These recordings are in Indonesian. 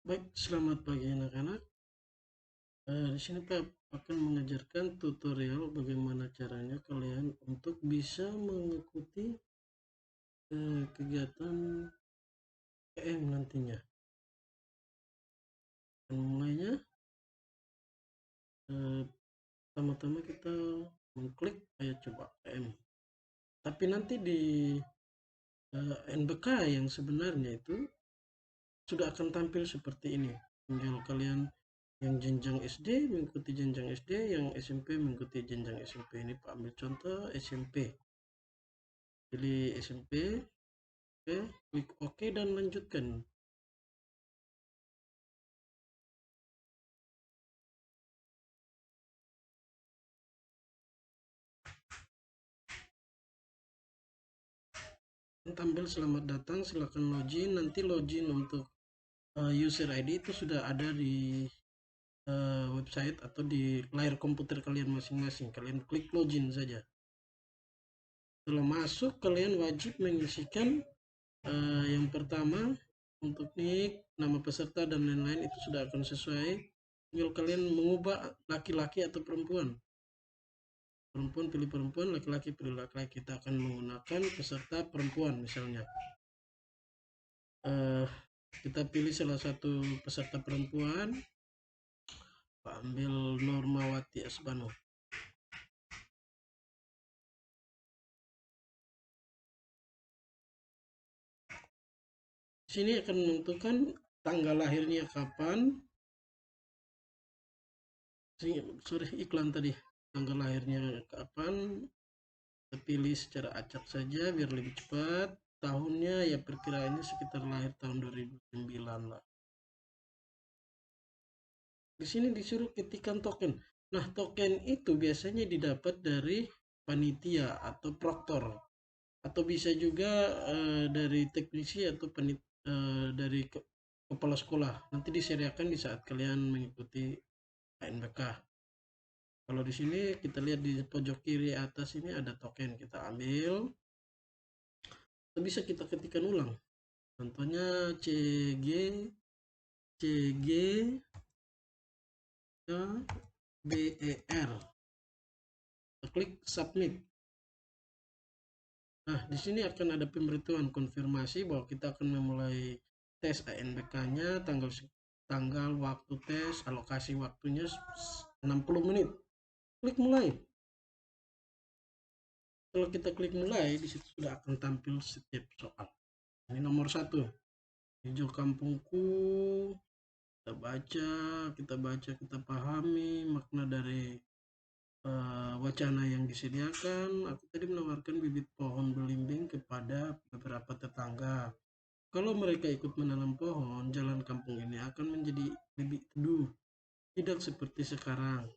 Baik, selamat pagi anak-anak. Di sini Pak akan mengajarkan tutorial bagaimana caranya kalian untuk bisa mengikuti kegiatan PM nantinya. Dan mulainya, eh, pertama-tama kita mengklik ayo coba PM. Tapi nanti di NBK yang sebenarnya itu sudah akan tampil seperti ini. Tinggal kalian yang jenjang SD mengikuti jenjang SD, yang SMP mengikuti jenjang SMP. Ini Pak ambil contoh SMP. Pilih SMP, oke, klik OK dan lanjutkan. Tampil selamat datang, silakan login. Nanti login untuk user ID itu sudah ada di website atau di layar komputer kalian masing-masing. Kalian klik login saja. Setelah masuk, kalian wajib mengisikan yang pertama untuk nick, nama peserta dan lain-lain itu sudah akan sesuai. Tinggal kalian mengubah laki-laki atau perempuan. Perempuan pilih perempuan, laki-laki pilih laki-laki. Kita akan menggunakan peserta perempuan misalnya. Kita pilih salah satu peserta perempuan, ambil Normawati Asbano. Sini akan menentukan tanggal lahirnya kapan. Sorry, iklan tadi. Tanggal lahirnya kapan, kita pilih secara acak saja biar lebih cepat. Tahunnya ya perkiraannya sekitar lahir tahun 2009 lah. Di sini disuruh ketikkan token. Nah, token itu biasanya didapat dari panitia atau proktor, atau bisa juga dari teknisi atau dari kepala sekolah. Nanti disediakan di saat kalian mengikuti ANBK. Kalau di sini kita lihat di pojok kiri atas ini ada token, kita ambil. Bisa kita ketikkan ulang. Contohnya CG CG BER. Kita klik submit. Nah, di sini akan ada pemberitahuan konfirmasi bahwa kita akan memulai tes ANBK-nya tanggal waktu tes, alokasi waktunya 60 menit. Klik mulai. Kalau kita klik mulai, di situ sudah akan tampil setiap soal. Ini nomor 1. Hijau kampungku. Kita baca, kita pahami makna dari wacana yang disediakan. Aku tadi menawarkan bibit pohon belimbing kepada beberapa tetangga. Kalau mereka ikut menanam pohon, jalan kampung ini akan menjadi lebih teduh. Tidak seperti sekarang.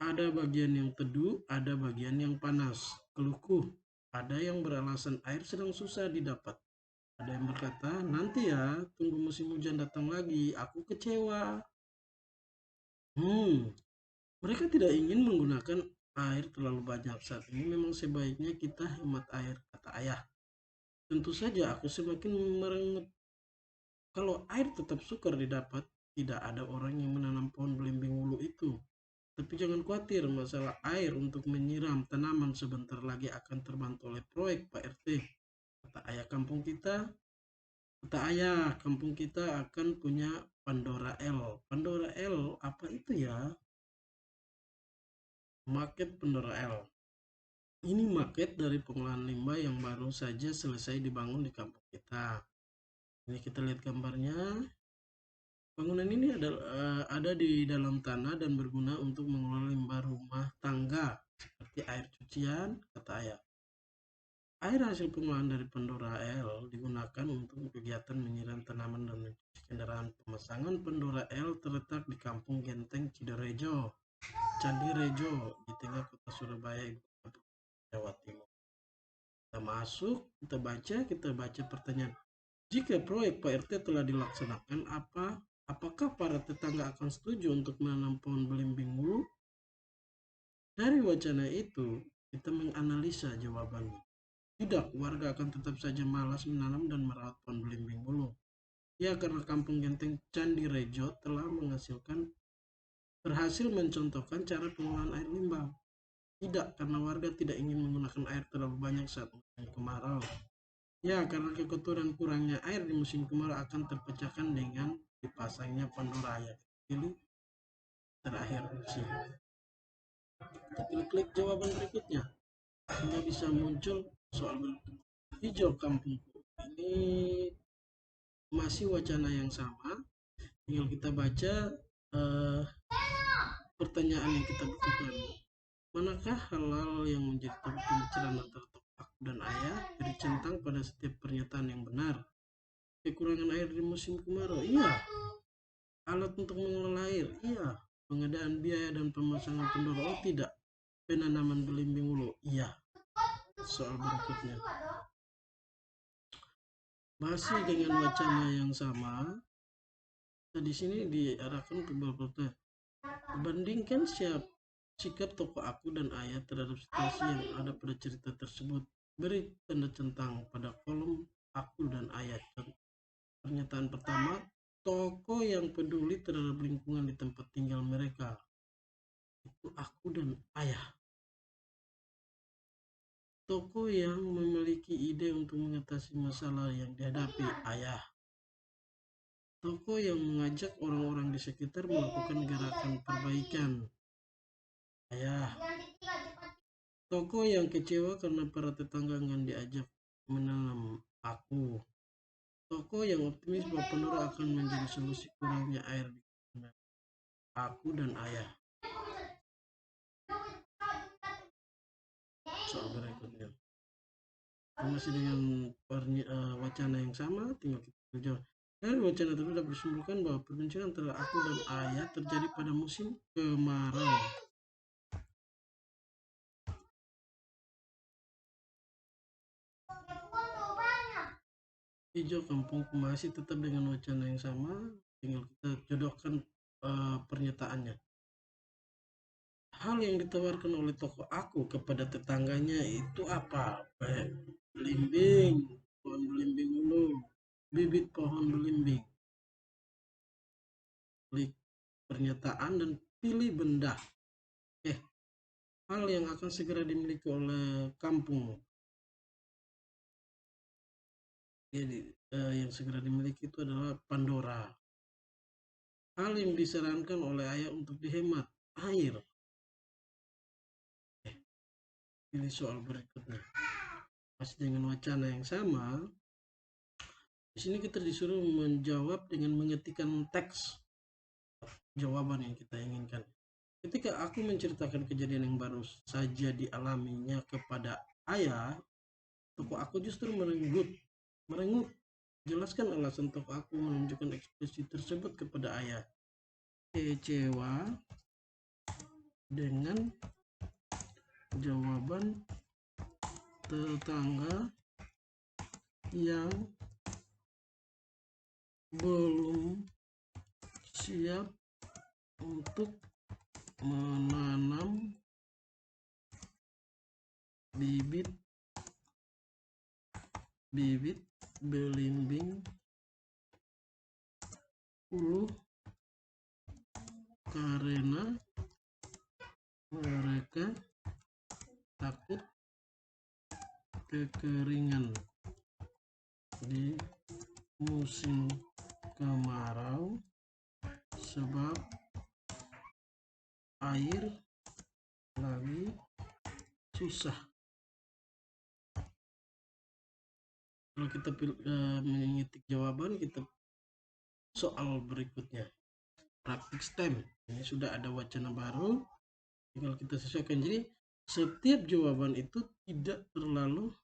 Ada bagian yang teduh, ada bagian yang panas. Keluhku, ada yang beralasan air sedang susah didapat. Ada yang berkata, nanti ya, tunggu musim hujan datang lagi. Aku kecewa. Mereka tidak ingin menggunakan air terlalu banyak saat ini. Memang sebaiknya kita hemat air, kata ayah. Tentu saja aku semakin merengut. Kalau air tetap sukar didapat, tidak ada orang yang menanam pohon belimbing wulu itu. Tapi jangan khawatir, masalah air untuk menyiram tanaman sebentar lagi akan terbantu oleh proyek Pak RT. Kata ayah kampung kita akan punya Pandora L. Pandora L, apa itu ya? Market Pandora L. Ini market dari pengolahan limbah yang baru saja selesai dibangun di kampung kita. Ini kita lihat gambarnya. Bangunan ini ada di dalam tanah dan berguna untuk mengelola limbah rumah tangga seperti air cucian, kata ayah. Air hasil pengolahan dari Pandora L digunakan untuk kegiatan menyiram tanaman dan mencuci kendaraan. Pemasangan Pandora L terletak di Kampung Genteng Cidorejo, Candi Rejo, di tengah kota Surabaya, Jawa Timur. Kita masuk, kita baca pertanyaan. Jika proyek Pak RT telah dilaksanakan, apakah para tetangga akan setuju untuk menanam pohon belimbing wulu? Dari wacana itu, kita menganalisa jawabannya. Tidak, warga akan tetap saja malas menanam dan merawat pohon belimbing wulu. Ya, karena Kampung Genteng Candi Rejo telah berhasil mencontohkan cara pengolahan air limbah. Tidak, karena warga tidak ingin menggunakan air terlalu banyak saat musim kemarau. Ya, karena kekotoran kurangnya air di musim kemarau akan terpecahkan dengan dipasangnya Pandora ya. Pilih terakhir opsi. Kita klik jawaban berikutnya sehingga bisa muncul soal berikut. Hijau kampungku. Ini masih wacana yang sama. Tinggal kita baca eh, pertanyaan yang kita butuhkan. Manakah hal-hal yang menjadi topik pembicaraan antara tokoh aku dan ayah? Beri centang pada setiap pernyataan yang benar. Kekurangan air di musim kemarau? Iya. Alat untuk mengelola air? Iya. Pengadaan biaya dan pemasangan pendorong? Oh tidak. Penanaman belimbing hulu? Iya. Soal berikutnya. Masih dengan wacana yang sama. Nah, di sini diarahkan ke beberapa. Bandingkan sikap tokoh aku dan ayah terhadap situasi yang ada pada cerita tersebut. Beri tanda centang pada kolom aku dan ayah. Pernyataan pertama, tokoh yang peduli terhadap lingkungan di tempat tinggal mereka. Itu aku dan ayah. Tokoh yang memiliki ide untuk mengatasi masalah yang dihadapi, ayah. Tokoh yang mengajak orang-orang di sekitar melakukan gerakan perbaikan, ayah. Tokoh yang kecewa karena para tetangga enggan diajak menanam, aku. Tokoh yang optimis bahwa Pandora akan menjadi solusi kurangnya air di dunia, aku dan ayah. Soal berikutnya. Masih dengan wacana yang sama, tinggal kita jawab. Dari wacana tersebut dapat disimpulkan bahwa perbincangan antara aku dan ayah terjadi pada musim kemarau. Hijau kampungku masih tetap dengan wacana yang sama, tinggal kita jodohkan pernyataannya. Hal yang ditawarkan oleh tokoh aku kepada tetangganya itu apa? Belimbing, pohon belimbing dulu, bibit pohon belimbing. Klik pernyataan dan pilih benda. Hal yang akan segera dimiliki oleh kampung. Jadi yang segera dimiliki itu adalah Pandora. Hal yang disarankan oleh ayah untuk dihemat, air. Pilih soal berikutnya. Masih dengan wacana yang sama. Di sini kita disuruh menjawab dengan mengetikkan teks jawaban yang kita inginkan. Ketika aku menceritakan kejadian yang baru saja dialaminya kepada ayah, tokoh aku justru merenggut. Jelaskan alasan tokoh aku menunjukkan ekspresi tersebut kepada ayah. Kecewa dengan jawaban tetangga yang belum siap untuk menanam bibit belimbing hulu karena mereka takut kekeringan di musim kemarau sebab air lagi susah. Kalau kita mengetik jawaban, kita soal berikutnya praktik STEM. Ini sudah ada wacana baru, tinggal kita sesuaikan. Jadi setiap jawaban itu tidak terlalu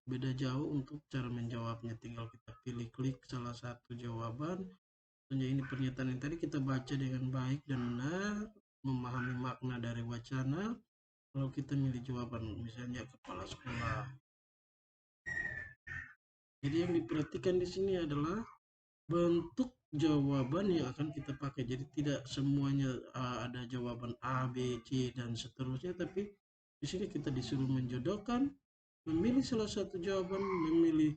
beda jauh untuk cara menjawabnya. Tinggal kita pilih klik salah satu jawaban. Tentunya ini pernyataan yang tadi kita baca dengan baik dan benar, memahami makna dari wacana. Kalau kita milih jawaban, misalnya kepala sekolah. Jadi yang diperhatikan di sini adalah bentuk jawaban yang akan kita pakai. Jadi tidak semuanya ada jawaban A, B, C dan seterusnya, tapi di sini kita disuruh menjodohkan, memilih salah satu jawaban, memilih